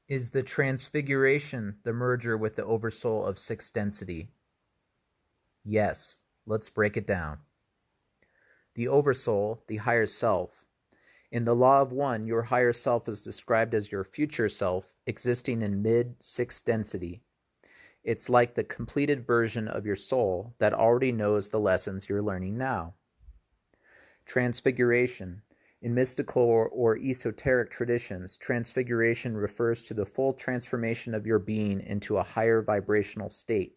Is the Transfiguration the merger with the Oversoul of sixth density? Yes. Let's break it down. The Oversoul, the higher self. In the Law of One, your higher self is described as your future self, existing in mid-sixth density. It's like the completed version of your soul that already knows the lessons you're learning now. Transfiguration. In mystical or esoteric traditions, transfiguration refers to the full transformation of your being into a higher vibrational state,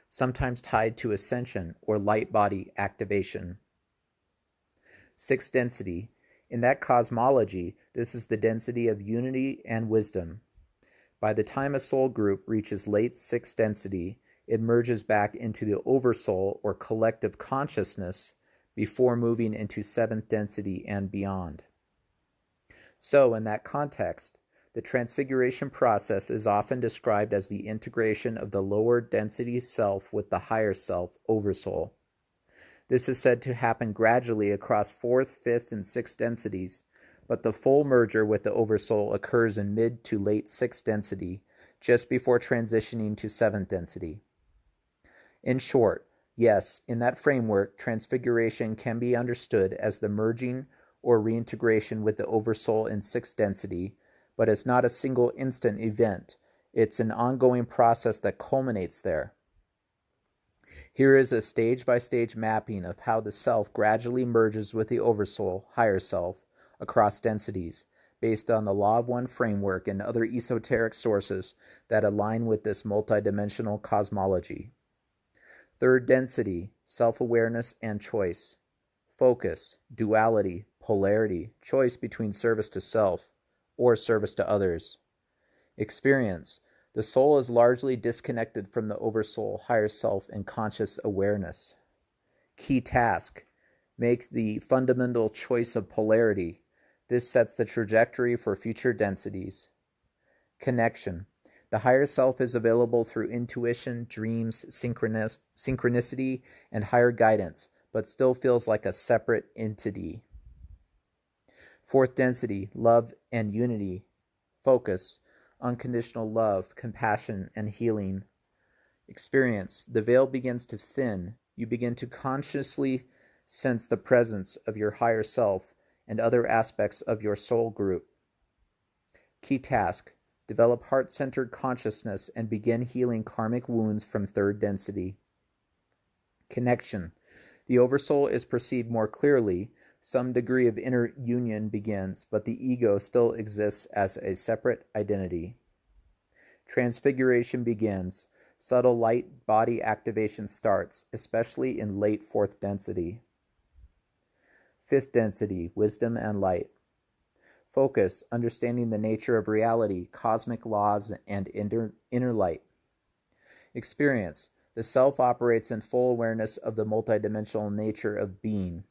sometimes tied to ascension or light body activation. Sixth density. In that cosmology, this is the density of unity and wisdom. By the time a soul group reaches late sixth density, it merges back into the Oversoul or collective consciousness before moving into seventh density and beyond. So, in that context, the transfiguration process is often described as the integration of the lower density self with the higher self, Oversoul. This is said to happen gradually across fourth, fifth, and sixth densities, but the full merger with the Oversoul occurs in mid to late sixth density, just before transitioning to seventh density. In short, yes, in that framework, transfiguration can be understood as the merging or reintegration with the Oversoul in sixth density, but it's not a single instant event. It's an ongoing process that culminates there. Here is a stage-by-stage mapping of how the self gradually merges with the Oversoul, higher self, across densities, based on the Law of One framework and other esoteric sources that align with this multidimensional cosmology. Third density, self-awareness and choice. Focus, duality, polarity, choice between service to self or service to others. Experience, the soul is largely disconnected from the Oversoul, higher self, and conscious awareness. Key task, make the fundamental choice of polarity. This sets the trajectory for future densities. Connection, the higher self is available through intuition, dreams, synchronicity, and higher guidance, but still feels like a separate entity. Fourth density, love and unity. Focus, unconditional love, compassion, and healing. Experience, the veil begins to thin. You begin to consciously sense the presence of your higher self and other aspects of your soul group. Key task, develop heart-centered consciousness and begin healing karmic wounds from third density. Connection, the Oversoul is perceived more clearly. Some degree of inner union begins, but the ego still exists as a separate identity. Transfiguration begins. Subtle light body activation starts, especially in late fourth density. Fifth density, wisdom and light. Focus, understanding the nature of reality, cosmic laws, and inner light. Experience, the self operates in full awareness of the multidimensional nature of being.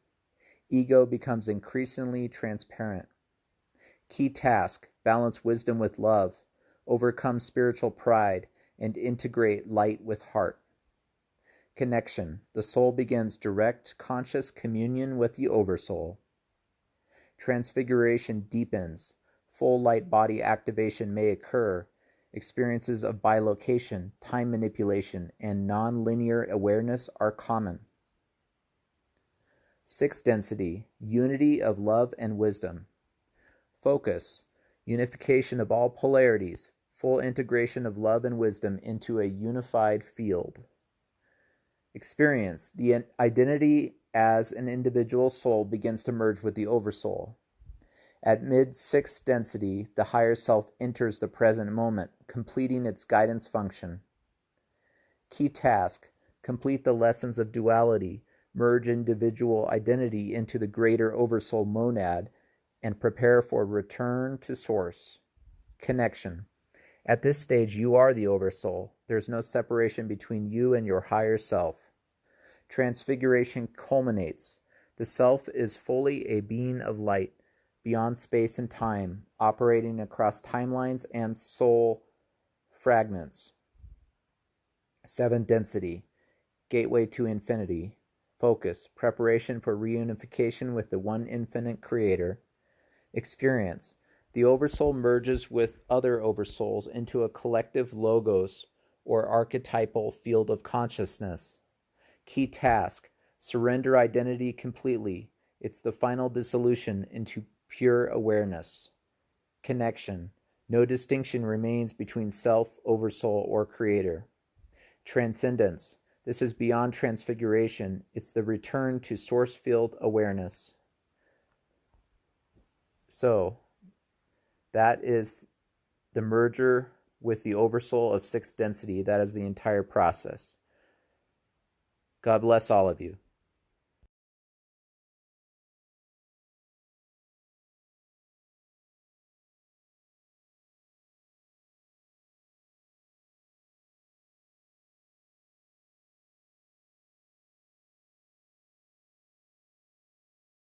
Ego becomes increasingly transparent. Key task, balance wisdom with love, overcome spiritual pride, and integrate light with heart. Connection, the soul begins direct, conscious communion with the Oversoul. Transfiguration deepens. Full light body activation may occur. Experiences of bilocation, time manipulation, and non-linear awareness are common. Sixth density, unity of love and wisdom. Focus, unification of all polarities, full integration of love and wisdom into a unified field. Experience, the identity as an individual soul begins to merge with the Oversoul. At mid-sixth density, the higher self enters the present moment, completing its guidance function. Key task, complete the lessons of duality, merge individual identity into the greater Oversoul monad, and prepare for return to source. Connection. At this stage, you are the Oversoul. There's no separation between you and your higher self. Transfiguration culminates. The self is fully a being of light, beyond space and time, operating across timelines and soul fragments. Seventh density, gateway to infinity. Focus, preparation for reunification with the one infinite creator. Experience, The Oversoul merges with other Oversouls into a collective logos or archetypal field of consciousness. Key task: surrender identity completely. It's the final dissolution into pure awareness. Connection: no distinction remains between self, Oversoul, or Creator. Transcendence: this is beyond transfiguration. It's the return to source field awareness. So, that is the merger with the Oversoul of sixth density. That is the entire process. God bless all of you.